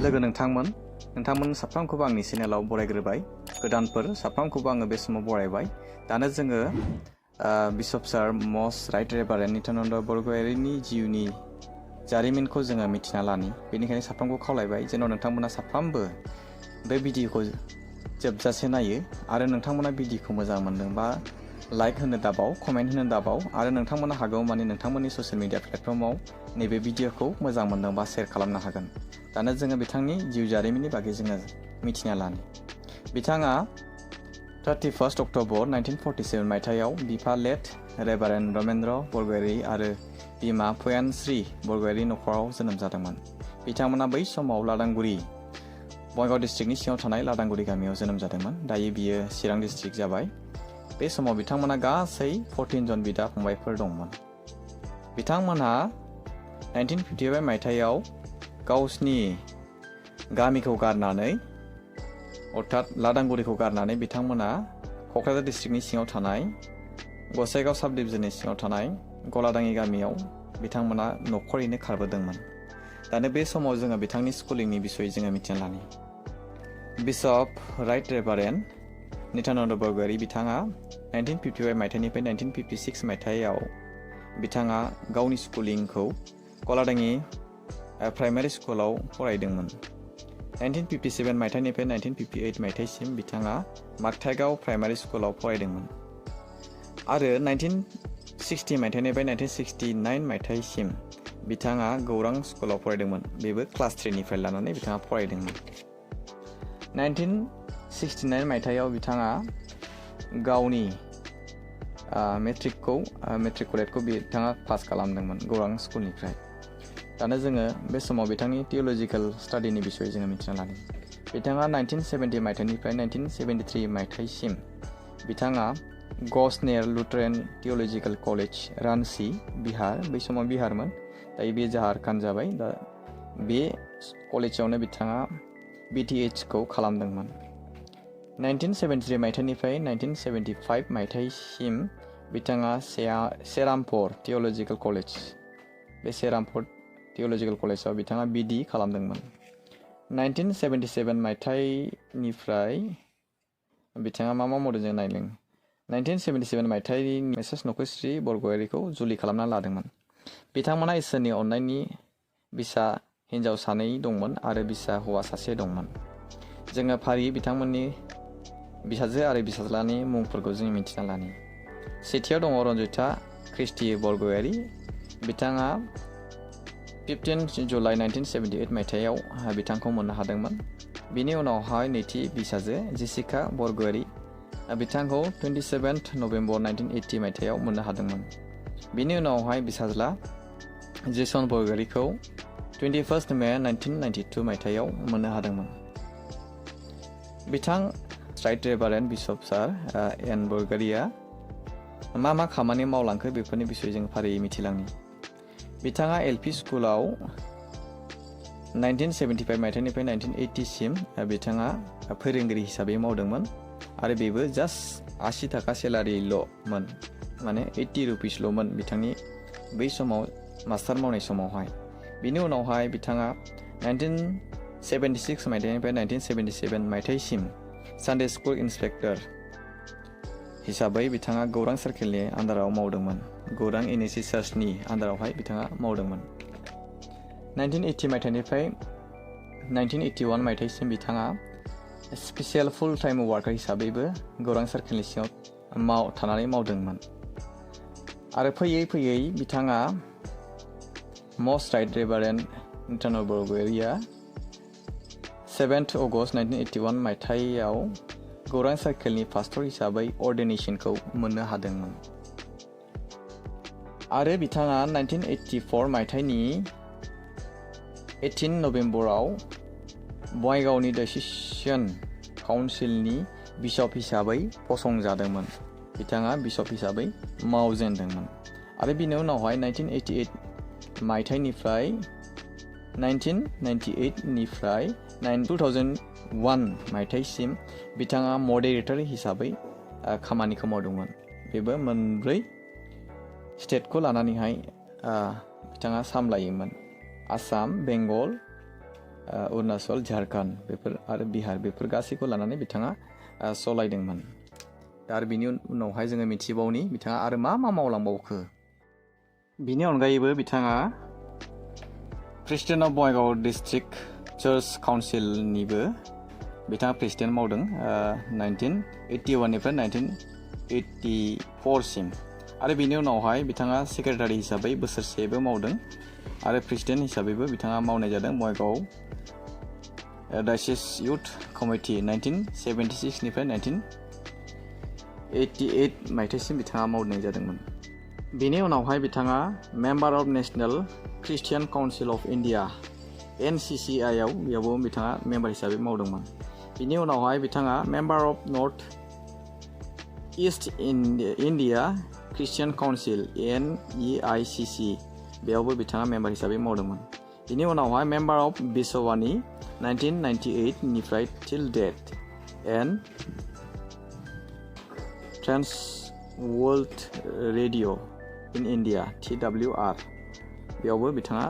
लोगो नोंथांमोन साफ्रोमखौबो आंनि चेनेलाव बरायग्रोबाय। गोदानफोर साफ्रोमखौबो आङो बे समाव बरायबाय। दानो जोङो बिशप सार मस्ट राइट रेभारेन्ड नित्यानन्द बरगयारिनि जिउनि जारिमिनखौ जोङो मिथिना लानि। बेनिखायनो साफ्रोमखौ खावलायबाय जेन' नोंथांमोना साफ्रोमबो बे भिडिअखौ जोबजासे नायो आरो नोंथांमोना भिडिअखौ मोजां मोनदोंबा लाइक होनो दाबाव, कमेन्ट होनो दाबाव आरो नोंथांमोना हागौमानि नोंथांमोननि ससियेल मिडिया प्लेटफर्माव नैबे भिडिअखौ मोजां मोनदोंबा शेयार खालामनो हागोन। दानो जोङो बिथांनि जिउ जारिमिननि बागै जोङो मिथिना लानि। बिथाङा 31 अक्ट'बर 1947 मायथाइयाव बिफा लेट रेभारेन्ड रमेन्द्र बरगयारी आरो बिमा फयानश्री बरगयारी नखराव जोनोम जादोंमोन। बिथांमोना बै समाव लादांगुरि बङाइगाव डिस्ट्रिक्टनि सिङाव थानाय लादांगुरि गामियाव जोनोम जादोंमोन। दायो बियो चिरां डिस्ट्रिक्ट जाबाय। बे समाव बिथांमोना गासै 14 जन बिदा फंबायफोर दंमोन। बिथांमोनहा 1955 मायथाइयाव गावसिनि गामिखौ गारनानै अर्थात लादांगुरिखौ गारनानै बिथांमोना क'क्राझार डिस्ट्रिक्टनि सिङाव थानाय गसाइगाव साब डिभिजननि सिङाव थानाय गलादाङि गामियाव बिथांमोना न'खरैनो खारबोदोंमोन। दानो बे समाव जोङो बिथांनि स्कुलिंनि बिसय जोङो मिथिना लानि। बिशप राइट रेभारेन्ड नित्यानन्द बरगयारी बिथाङा 1955 मायथाइनिफ्राय 1956 मायथाइयाव बिथाङा गावनि स्कुलिंखौ गलादाङि प्राइमारि स्कुलाव फरायदोंमोन। 1957 मायथाइनिफ्राय 1958 मायथाइसिम बिथाङा मागथाइगाव प्राइमारि स्कुलाव फरायदोंमोन आरो 1960 मायथाइनिफ्राय 1969 मायथाइसिम बिथाङा गौरां स्कुलाव फरायदोंमोन। बेबो क्लास 3 निफ्राय लानानै बिथाङा फरायदोंमोन। 1969 मायथाइयाव बिथाङा गावनि मेट्रिकुलेटखौ बिथाङा पास खालामदोंमन गौरां स्कुलनिफ्राय। दानो जोङो बे समाव बिथांनि थिय'लजिकेल स्टाडिनि बिसय जोङो मिथिना लानि। बिथाङा 1970 मायथाइनिफ्राय 1973 मायथाइसिम बिथाङा गसनेर लुथेरान थिय'लजिकेल कलेज रान्चि बिहार, बै समाव बिहारमोन, दायो बे झारखन्ड जाबाय। दा बे कलेजावनो बिथाङा BTH-खौ खालामदोंमोन। 1973 मायथाइनिफ्राय 1975 मायथाइसिम बिथाङा सेरामपुर थिय'लजिकेल कलेज, बे सेरामपुर थिय'लजिकेल कलेजाव बिथाङा BD खालामदोंमोन। 1977 मायथाइनिफ्राय बिथाङा मा मावदों जों नायदों। 1977 मायथाइनि मिसेस नख'श्री बरगयारीखौ जुलि खालामना लादोंमोन। बिथांमोना इसोरनि अननायनि बिसा हिन्जाव सानै दंमोन आरो बिसा हौवा सासे दंमोन। जोङो फारियै बिथांमोननि बिहाजो आरो बिसाज्लानि मुंफोरखौ जों मिथिना लानि। सेथियाव दङ रन्जिता ख्रिस्टि बरगयारी। बिथाङा 15 जुलाइ 1978 मायथाइयाव बिथांखौ मोननो हादोंमोन। बिनि उनावहाय नैथि बिसाजो जेसिका बरगयारी, बिथांखौ 27 नभेम्बर 1980 मायथाइयाव मोननो हादोंमोन। बिनि उनावहाय बिसाज्ला जेसन बरगयारीखौ 21 मे 1992 मायथाइयाव मोननो हादोंमोन। बिथां राइट रेभारेन्ड बिशप सार एन बरगयारीया मा खामानि मावलांखो बेफोरनि बिसय जों फारियै मिथिलांनि। बिथाङा LP स्कुलाव 1975 मायथाइनिफ्राय 1980 सिम बिथाङा फोरोंगिरि हिसाबै मावदोंमोन आरो बेबो जास्ट 80 थाखा सेलारिल'मोन, माने 80 रुपिसल'मोन बिथांनि बै समाव मास्टार मावनाय समावहाय। बिनि उनावहाय बिथाङा 1976 मायथाइनिफ्राय 1977 मायथाइसिम सानडे स्कुल इन्सपेक्टर हिसाबै बिथाङा गौरां सार्केलनि आन्दाराव मावदोंमोन। गौरां NSC चार्चनि आन्दारावहाय बिथाङा मावदोंमोन। 1980 मायथाइनिफ्राय 1981 मायथाइसिम बिथाङा स्पेसियेल फुल टाइम वार्कार हिसाबैबो गौरां सार्केलनि सिङाव थानानै मावदोंमोन आरो फैयै फैयै बिथाङा मस्ट राइट रेभारेन्ड नित्यानन्द बरगयारीया 7 अगस्ट 1981 मायथाइयाव गौरां सार्केलनि पास्टर हिसाबै अर्डिनेसनखौ मोननो हादोंमोन आरो बिथाङा 1984 मायथाइनि 18 नभेम्बराव बङाइगावनि डिसिसन काउन्सिलनि बिशप हिसाबै फसंजादोंमन। बिथाङा बिशप हिसाबै मावजेनदोंमोन आरो बिनि उनावहाय 1988 मायथाइनिफ्राय 1998निफ्राय 2001 मायथाइसिम बिथाङा मडेरेटर हिसाबै खामानिखौ मावदोंमोन। बेबो मोनब्रै स्टेटखौ लानानैहाय बिथाङा सामलायोमोन। आसाम, बेंगल, अरुणाचल, झारखन्ड बेफोर आरो बिहार बेफोर गासैखौ लानानै बिथाङा सालायदोंमोन। दा आरो बिनि उनावहाय जोङो मिथिबावनि बिथाङा आरो मा मावलांबावखो। बिनि अनगायैबो बिथाङा president of Bongaigaon district church काउन्सिलनिबो बिथाङा प्रेसिडेन्ट मावदों 1981 निफ्राय 1984 सिम। आरो बिनि उनावहाय बिथाङा सेक्रेटारि हिसाबै बोसोरसेबो मावदों आरो प्रेसिडेन्ट हिसाबैबो बिथाङा मावनाय जादों बङाइगाव डायसिस इउथ कमिटि 1976 निफ्राय 1988 मायथाइसिम बिथाङा मावनाय जादोंमोन। बेनि उनावहाय बिथाङा member of national Christian council of India NCCI आव बेयावबो बिथाङा मेम्बार हिसाबै मावदोंमोन। बिनि उनावहाय बिथाङा member of north east India Christian council NEICC बेयावबो बिथाङा मेम्बार हिसाबै मावदोंमोन। बिनि उनावहाय मेम्बार अफ बिशवानि 1998 निफ्राय till date and Trans World Radio in India TWR बेयावबो बिथाङा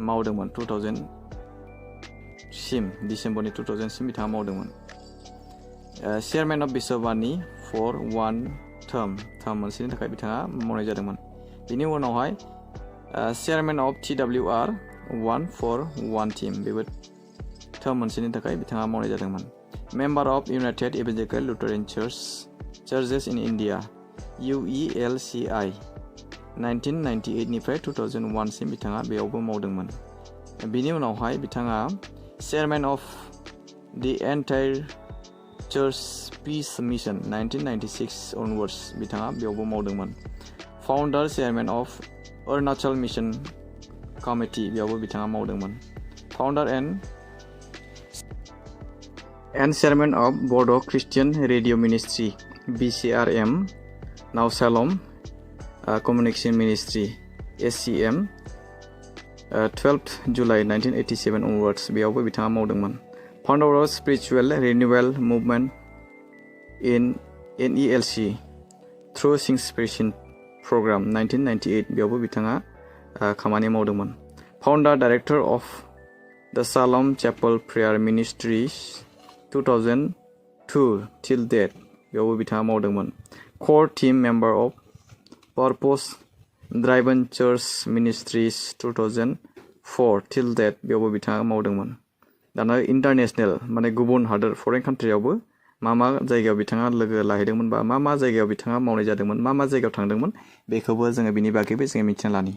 मावदोंमोन 2000 सिम डिसेम्बरनि 2000 सिम बिथाङा मावदोंमोन। चेयारमेन अफ बिशवानि फर वान टार्म मोनसेनि थाखाय बिथाङा मावनाय जादोंमोन। बिनि उनावहाय chairman of TWR 1 for 1 team बेबो टार्म मोनसेनि थाखाय बिथाङा मावनाय जादोंमोन। Member of United Evangelical Lutheran churches in India UELCI 1998 निफ्राय 2001 सिम बिथाङा बेयावबो मावदोंमोन। बिनि उनावहाय बिथाङा chairman of the entire church peace mission 1996 onwards बिथाङा बेयावबो मावदोंमोन। Founder chairman of Arunachal mission committee बेयावबो बिथाङा मावदोंमोन। Founder and chairman of Bodo' Christian radio ministry BCRM नाव Salem communication ministry SCM 12 July 1987 onwards बेयावबो बिथाङा मावदोंमन। Founder of spiritual renewal movement in NELC through inspiration programme 1998 बेयावबो बिथाङा खामानि मावदोंमोन। Founder director of the Salem chapel prayer ministries 2002 till date बेयावबो बिथाङा मावदोंमोन। Core team member of Purpose Driven Church Ministries 2004 till date बेयावबो बिथाङा मावदोंमोन। दाना इन्टारनेशनेल माने गुबुन हादोर फरेन कान्ट्रियावबो मा जायगायाव बिथाङा लोगो लाहैदोंमोन बा मा जायगायाव बिथाङा मावनाय जादोंमोन मा जायगायाव थांदोंमोन बेखौबो जोङो बिनि बागैबो जोङो मिथिना लानि।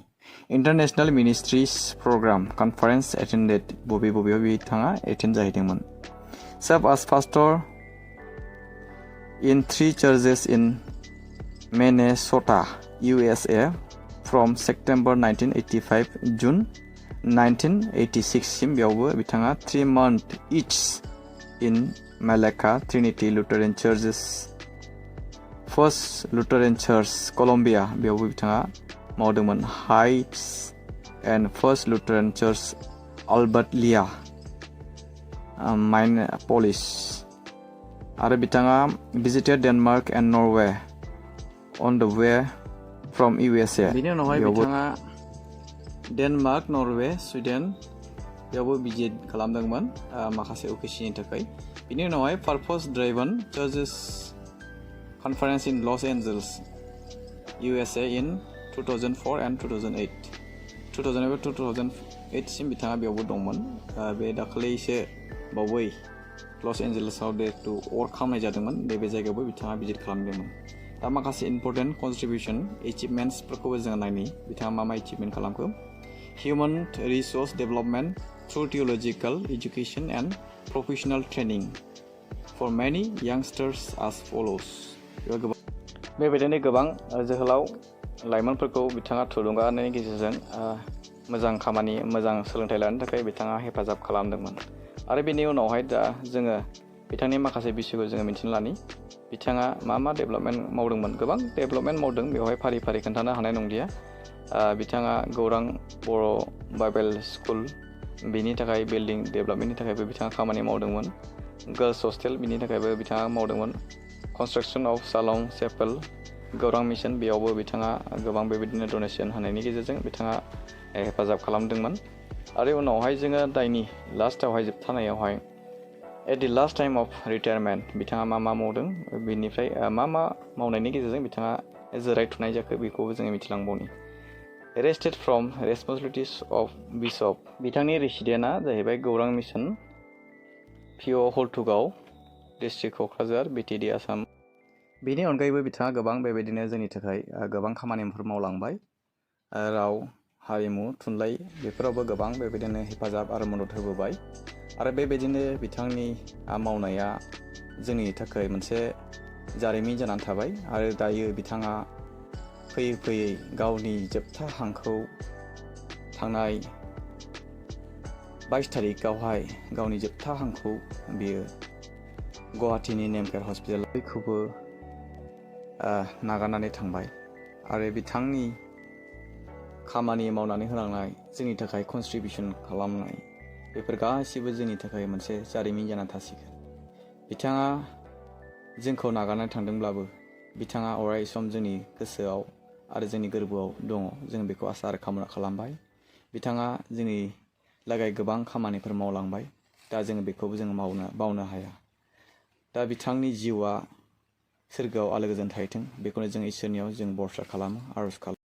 International ministries programme conference attended बबेयाव बिथाङा एटेन्ड जाहैदोंमोन। Serve as pastor in 3 churches in Minnesota USA from September 1985 June 1986 सिम बेयावबो बिथाङा 3 months each in Malacca Trinity Lutheran Churches First Lutheran Church Columbia बेयावबो बिथाङा मावदोंमोन। Heights and First Lutheran Church Albert Lea Minneapolis आरो बिथाङा visited Denmark and Norway on the way from USA बिनि उनावहाय बिथाङा डेनमार्क नर्वे स्वीडेन बेयावबो भिजिट खालामदोंमोन माखासे अकेशननि थाखाय। बिनि उनावहाय purpose driven charges conference in Los Angeles USA in 2004 and 2008 सिम बिथाङा बेयावबो दंमोन। बे दाखालिसो बावै लस एन्जेल्सआव डे टु अर खालामनाय जादोंमोन बे जायगायावबो बिथाङा भिजिट खालामदोंमोन। दा माखासे इम्पर्टेन्ट कन्ट्रिबिउसन एचिभमेन्ट्सफोरखौबो जोङो नायनि बिथाङा मा एचिभमेन्ट खालामखो। Human resource development through theological education and professional training for many youngsters age follows बेबायदिनो गोबां जोहोलाव लाइमोनफोरखौ बिथाङा थुलुंगा होनायनि गेजेरजों मोजां खामानि मोजां सोलोंथाइ लानो थाखाय बिथाङा हेफाजाब खालामदोंमोन। आरो बेनि उनावहाय दा जोङो बिथांनि माखासे बिसयखौ जोङो मिथिनो लानि। बिथाङा मा डेभेलपमेन्ट मावदोंमोन गोबां डेभेलपमेन्ट मावदों बेवहाय फारि फारि खोन्थानो हानाय नंलिया। बिथाङा गौरां बर' बाइबेल स्कुल बिनि थाखाय बिल्डिं डेभेलपमेन्टनि थाखायबो बिथाङा खामानि मावदोंमोन। गार्लस हस्टेल बिनि थाखायबो बिथाङा मावदोंमोन। कनस्ट्राक्सन अफ सालम चेपेल गौरां मिशन बेयावबो बिथाङा गोबां बेबायदिनो डनेसन होनायनि गेजेरजों बिथाङा हेफाजाब खालामदोंमोन। आरो उनावहाय जोङो दायनि लास्टावहाय जोबथानायावहाय at the last time of retirement बिथाङा मा मावदों बेनिफ्राय मा मावनायनि गेजेरजों बिथाङा जिरायथ'नाय जाखो बेखौबो जोङो मिथिलांबावनि। रेस्टेड फ्रम रेसपन्सिबिलिटिस अफ बिशप बिथांनि रेसिडेन्टआ जाहैबाय गौरां मिसन पिअ हल्टुगाव डिस्ट्रिक्ट क'क्राझार बिटिएडि आसाम। बेनि अनगायैबो बिथाङा गोबां बेबायदिनो जोंनि थाखाय गोबां खामानिफोर मावलांबाय। राव हारिमु थुनलाइ बेफोरावबो गोबां बेबायदिनो हेफाजाब आरो मदद होबोबाय आरो बेबायदिनो बिथांनि मावनाया जोंनि थाखाय मोनसे जारिमिन जानानै थाबाय आरो दायो बिथाङा फैयै फैयै गावनि जोबथा हांखौ थांनाय 22 थारिखआवहाय गावनि जोबथा हांखौ बियो गुवाहाटीनि नेमकेयार हस्पिटाल बैखौबो नागारनानै थांबाय आरो बिथांनि खामानि मावनानै होलांनाय जोंनि थाखाय कन्ट्रिबिउसन खालामनाय बेफोर गासैबो जोंनि थाखाय मोनसे जारिमिन जानानै थासिगोन। बिथाङा जोंखौ नागारनानै थांदोंब्लाबो बिथाङा अराय सम जोंनि गोसोआव आरो जोंनि गोरबोआव दङ। जों बेखौ आसा खालामबाय। बिथाङा जोंनि लागै गोबां खामानिफोर मावलांबाय। दा जोङो बेखौबो जोङो बावनो हाया। दा बिथांनि जिउआ सोरगोआव आलो गोजोन थाहैथों बेखौनो जों इसोरनियाव जों बरसा खालामो आर'ज खालामो।